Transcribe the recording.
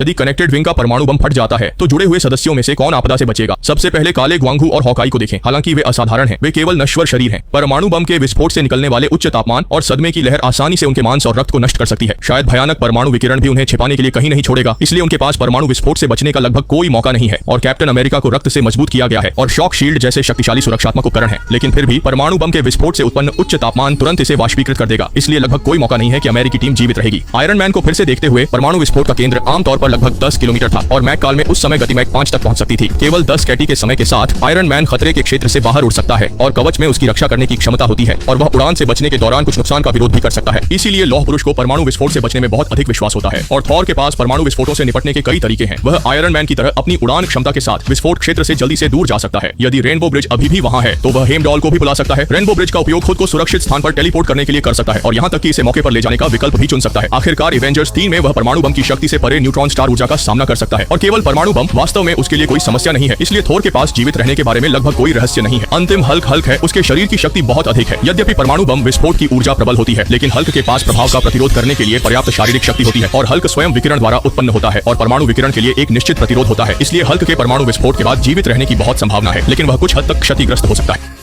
यदि connected wing का परमाणु बम फट जाता है तो जुड़े हुए सदस्यों में से कौन आपदा से बचेगा? सबसे पहले काले ग्वांगू और हॉकाई को देखें। हालांकि वे असाधारण हैं, वे केवल नश्वर शरीर हैं। परमाणु बम के विस्फोट से निकलने वाले उच्च तापमान और सदमे की लहर आसानी से उनके मांस और रक्त को नष्ट कर सकती है। शायद भयानक परमाणु विकिरण भी उन्हें छिपाने के लिए कहीं नहीं छोड़ेगा, इसलिए उनके पास परमाणु विस्फोट से बचने का लगभग कोई मौका नहीं है। और कैप्टन अमेरिका को रक्त से मजबूत किया गया है और शॉक शील्ड जैसे शक्तिशाली सुरक्षात्मक उपकरण है, लेकिन फिर भी परमाणु बम के विस्फोट से उत्पन्न उच्च तापमान तुरंत इसे वाष्पीकृत कर देगा, इसलिए लगभग कोई मौका नहीं है कि अमेरिकी टीम जीवित रहेगी। आयरन मैन को फिर से देखते हुए परमाणु विस्फोट का केंद्र आमतौर पर लगभग 10 किलोमीटर था और मैक काल में उस समय गति मैक 5 तक पहुंच सकती थी। केवल 10 कैटी के समय के साथ आयरन मैन खतरे के क्षेत्र से बाहर उड़ सकता है और कवच में उसकी रक्षा करने की क्षमता होती है और वह उड़ान से बचने के दौरान कुछ नुकसान का विरोध भी कर सकता है। इसीलिए लौह पुरुष को परमाणु विस्फोट से बचने में बहुत अधिक विश्वास होता है और थॉर के पास परमाणु विस्फोटों से निपटने के कई तरीके हैं। वह आयरन मैन की तरह अपनी उड़ान क्षमता के साथ विस्फोट क्षेत्र से जल्दी से दूर जा सकता है। यदि रेनबो ब्रिज अभी भी वहां है तो वह हेमडॉल को भी बुला सकता है। रेनबो ब्रिज का उपयोग खुद को सुरक्षित स्थान पर टेलीपोर्ट करने के लिए कर सकता है और यहाँ तक कि इसे मौके पर ले जाने का विकल्प भी चुन सकता है। आखिरकार एवेंजर्स 3 में वह परमाणु बम की शक्ति से परे न्यूट्रॉन स्टार ऊर्जा का सामना कर सकता है और केवल परमाणु बम वास्तव में उसके लिए कोई समस्या नहीं है, इसलिए थोर के पास जीवित रहने के बारे में लगभग कोई रहस्य नहीं है। अंतिम हल्क है, उसके शरीर की शक्ति बहुत अधिक है। यद्यपि परमाणु बम विस्फोट की ऊर्जा प्रबल होती है, लेकिन हल्क के पास प्रभाव का प्रतिरोध करने के लिए पर्याप्त शारीरिक शक्ति होती है और हल्क स्वयं विकिरण द्वारा उत्पन्न होता है और परमाणु विकिरण के लिए एक निश्चित प्रतिरोध होता है। इसलिए हल्क के परमाणु विस्फोट के बाद जीवित रहने की बहुत संभावना है, लेकिन वह कुछ हद तक क्षतिग्रस्त हो सकता है।